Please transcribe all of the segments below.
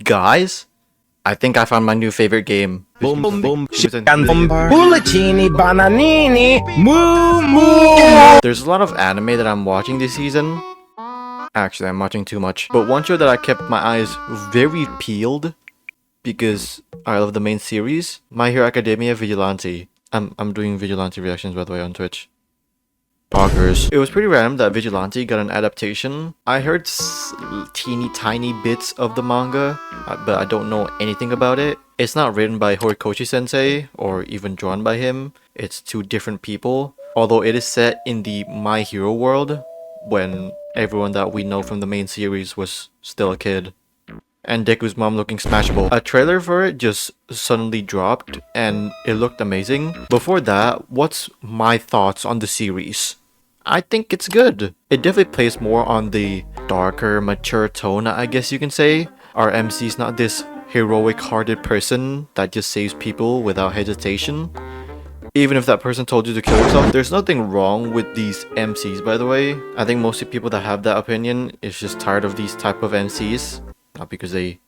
Guys, I think I found my new favorite game. Boom boom Bulacini bananini moo moo. There's a lot of anime that I'm watching this season. Actually, I'm watching too much. But one show that I kept my eyes very peeled because I love the main series, My Hero Academia Vigilante. I'm doing Vigilante reactions by the way on Twitch. Poggers. It was pretty random that Vigilante got an adaptation. I heard teeny tiny bits of the manga, but I don't know anything about it. It's not written by Horikoshi sensei or even drawn by him. It's two different people. Although it is set in the My Hero world when everyone that we know from the main series was still a kid. And Deku's mom looking smashable. A trailer for it just suddenly dropped and it looked amazing. Before that, what's my thoughts on the series? I think it's good. It definitely plays more on the darker, mature tone, I guess you can say. Our MC's not this heroic-hearted person that just saves people without hesitation. Even if that person told you to kill yourself. There's nothing wrong with these MCs, by the way. I think most people that have that opinion is just tired of these type of MCs. Not because they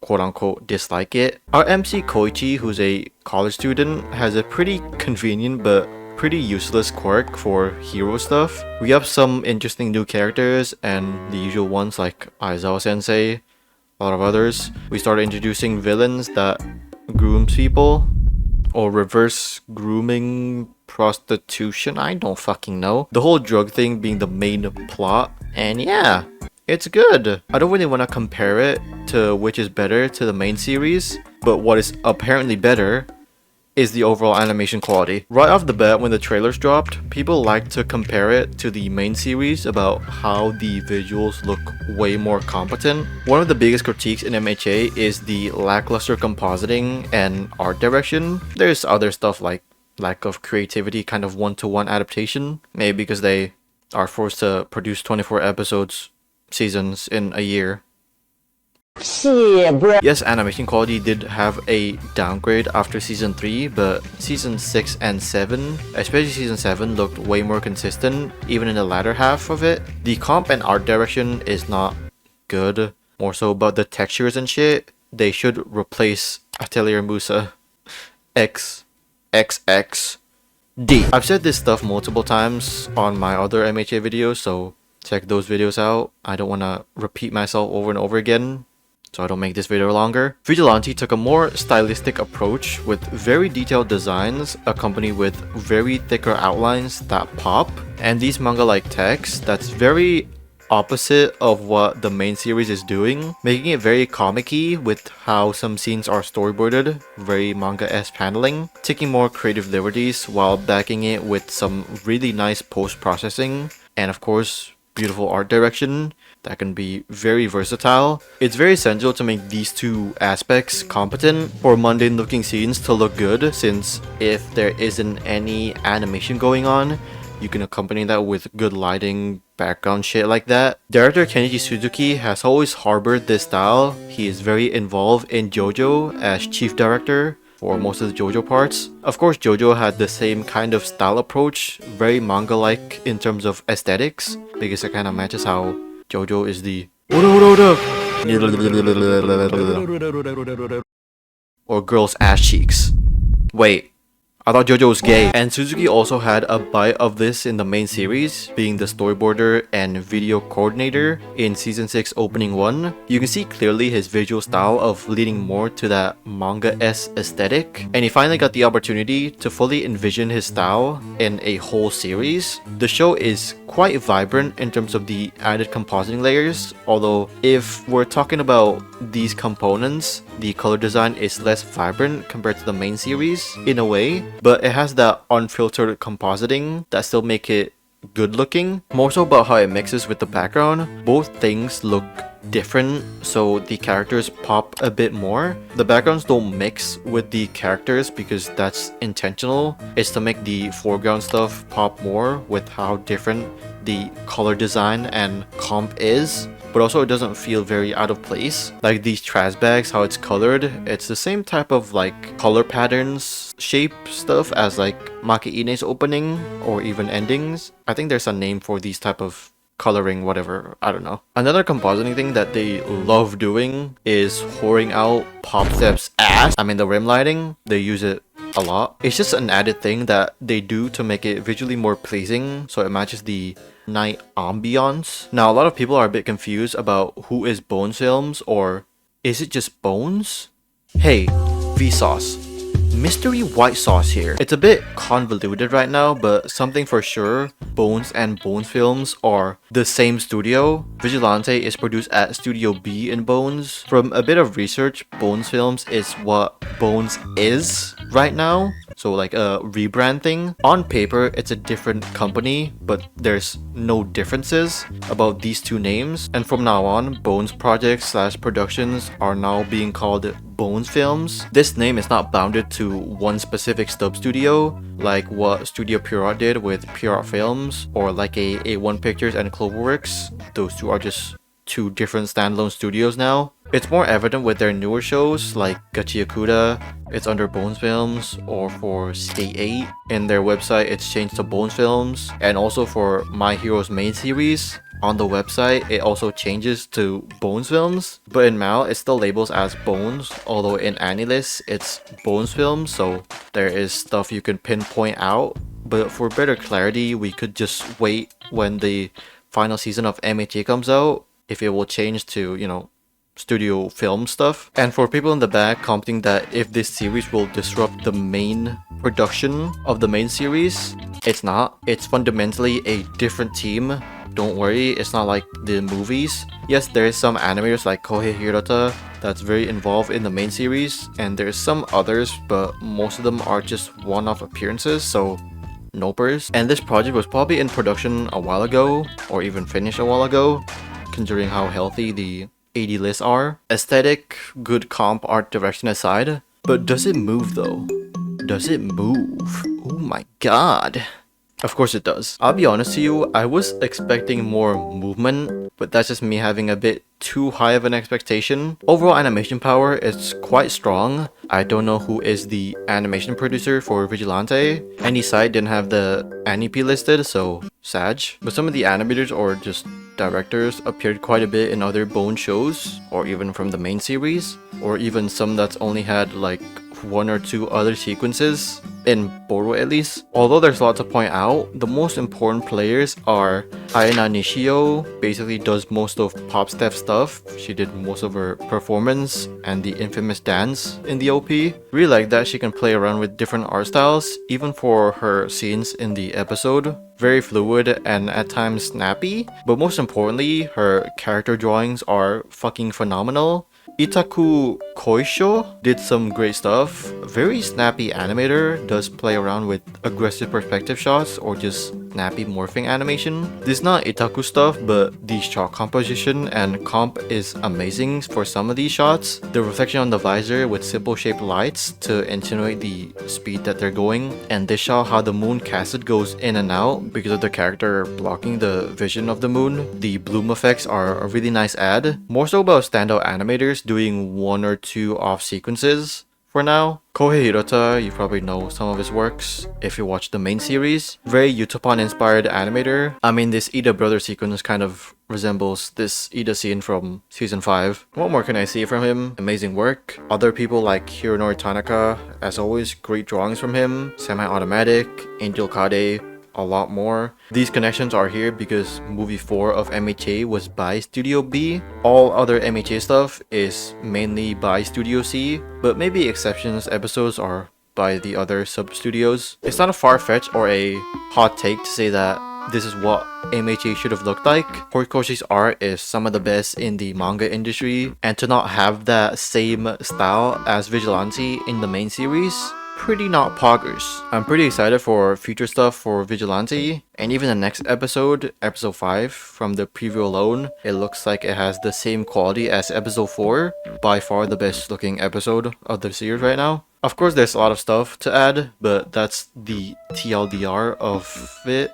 quote-unquote dislike it. Our MC Koichi, who's a college student, has a pretty convenient but pretty useless quirk for hero stuff. We have some interesting new characters and the usual ones like Aizawa sensei, a lot of others. We started introducing villains that grooms people or reverse grooming prostitution. I don't fucking know. The whole drug thing being the main plot, and yeah, it's good. I don't really want to compare it to which is better to the main series, but what is apparently better is the overall animation quality. Right off the bat, when the trailers dropped, people like to compare it to the main series about how the visuals look way more competent. One of the biggest critiques in MHA is the lackluster compositing and art direction. There's other stuff like lack of creativity, kind of one-to-one adaptation, maybe because they are forced to produce 24 seasons in a year. Yes, animation quality did have a downgrade after season 3, but season 6 and 7, especially season 7, looked way more consistent, even in the latter half of it. The comp and art direction is not good, more so about the textures and shit. They should replace Atelier Musa XXXD. I've said this stuff multiple times on my other MHA videos, so check those videos out. I don't want to repeat myself over and over again, so I don't make this video longer. Vigilante took a more stylistic approach with very detailed designs accompanied with very thicker outlines that pop, and these manga-like text that's very opposite of what the main series is doing, making it very comic-y with how some scenes are storyboarded, very manga-esque handling, taking more creative liberties while backing it with some really nice post-processing, and of course, beautiful art direction that can be very versatile. It's very essential to make these two aspects competent for mundane looking scenes to look good, since if there isn't any animation going on, you can accompany that with good lighting, background shit like that. Director Kenichi Suzuki has always harbored this style. He is very involved in JoJo as chief director for most of the JoJo parts. Of course, JoJo had the same kind of style approach, very manga-like in terms of aesthetics, because it kind of matches how JoJo is the or girls' ass cheeks. Wait, I thought JoJo was gay. And Suzuki also had a bite of this in the main series, being the storyboarder and video coordinator in season 6 opening 1. You can see clearly his visual style of leaning more to that manga-esque aesthetic, and he finally got the opportunity to fully envision his style in a whole series. The show is quite vibrant in terms of the added compositing layers, although if we're talking about these components, the color design is less vibrant compared to the main series in a way, but it has that unfiltered compositing that still make it good looking. More so about how it mixes with the background. Both things look different, so the characters pop a bit more. The backgrounds don't mix with the characters because that's intentional. It's to make the foreground stuff pop more with how different the color design and comp is, but also it doesn't feel very out of place. Like these trash bags, how it's colored, it's the same type of like color patterns, shape stuff as like Maki Ine's opening or even endings. I think there's a name for these type of coloring, whatever, I don't know. Another compositing thing that they love doing is whoring out Popstep's ass. I mean the rim lighting, they use it a lot. It's just an added thing that they do to make it visually more pleasing so it matches the night ambiance. Now a lot of people are a bit confused about who is Bones Films, or is it just Bones? Hey, Vsauce. Mystery white sauce here. It's a bit convoluted right now, but something for sure, Bones and Bones Films are the same studio. Vigilante is produced at Studio B in Bones. From a bit of research, Bones Films is what Bones is right now. So like a rebrand thing. On paper, it's a different company, but there's no differences about these two names. And from now on, Bones projects / productions are now being called Bones Films. This name is not bounded to one specific stub studio, like what Studio Pure Art did with Pure Art Films, or like A1 Pictures and Cloverworks. Those two are just two different standalone studios now. It's more evident with their newer shows like Gachiakuda, it's under Bones Films, or for Skate 8. In their website, it's changed to Bones Films, and also for My Hero's main series, on the website, it also changes to Bones Films, but in Mal, it still labels as Bones, although in Anilist, it's Bones Films, so there is stuff you can pinpoint out. But for better clarity, we could just wait when the final season of MHA comes out, if it will change to, you know, studio film stuff. And for people in the back commenting that if this series will disrupt the main production of the main series, it's not. It's fundamentally a different team. Don't worry, it's not like the movies. Yes, there is some animators like Kohei Hirota that's very involved in the main series, and there's some others, but most of them are just one-off appearances, so nopers. And this project was probably in production a while ago, or even finished a while ago, considering how healthy the AD lists are. Aesthetic, good comp, art direction aside, but does it move though? Does it move? Oh my god. Of course it does. I'll be honest to you, I was expecting more movement, but that's just me having a bit too high of an expectation. Overall animation power is quite strong. I don't know who is the animation producer for Vigilante. Any site didn't have the AniP listed, so Sag. But some of the animators or just directors appeared quite a bit in other Bone shows, or even from the main series, or even some that's only had like one or two other sequences, in Boru at least. Although there's a lot to point out, the most important players are Ayana Nishio, basically does most of Popstep stuff. She did most of her performance and the infamous dance in the OP. Really like that she can play around with different art styles, even for her scenes in the episode. Very fluid and at times snappy, but most importantly, her character drawings are fucking phenomenal. Itaku Koisho did some great stuff. Very snappy animator, does play around with aggressive perspective shots or just snappy morphing animation. This is not Itaku stuff, but the shot composition and comp is amazing for some of these shots. The reflection on the visor with simple shaped lights to insinuate the speed that they're going, and this shot how the moon casted goes in and out because of the character blocking the vision of the moon. The bloom effects are a really nice add. More so about standout animators doing one or two off sequences for now. Kohei Hirota, you probably know some of his works if you watch the main series. Very Utopon inspired animator. I mean, this Ida brother sequence kind of resembles this Ida scene from season 5. What more can I say from him? Amazing work. Other people like Hironori Tanaka, as always, great drawings from him. Semi-automatic, Angel Kade, a lot more. These connections are here because movie 4 of MHA was by Studio B. All other MHA stuff is mainly by Studio C, but maybe exceptions episodes are by the other sub-studios. It's not a far-fetched or a hot take to say that this is what MHA should have looked like. Horikoshi's art is some of the best in the manga industry, and to not have that same style as Vigilante in the main series, pretty not poggers. I'm pretty excited for future stuff for Vigilante, and even the next episode, episode 5, from the preview alone, it looks like it has the same quality as episode 4, by far the best looking episode of the series right now. Of course there's a lot of stuff to add, but that's the TLDR of it.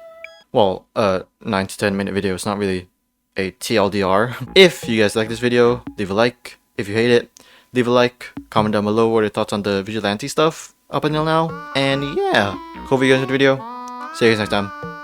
Well, 9 to 10 minute video, it's not really a TLDR. If you guys like this video, leave a like. If you hate it, leave a like. Comment down below what your thoughts on the Vigilante stuff up until now. And yeah, hope you guys enjoyed the video. See you guys next time.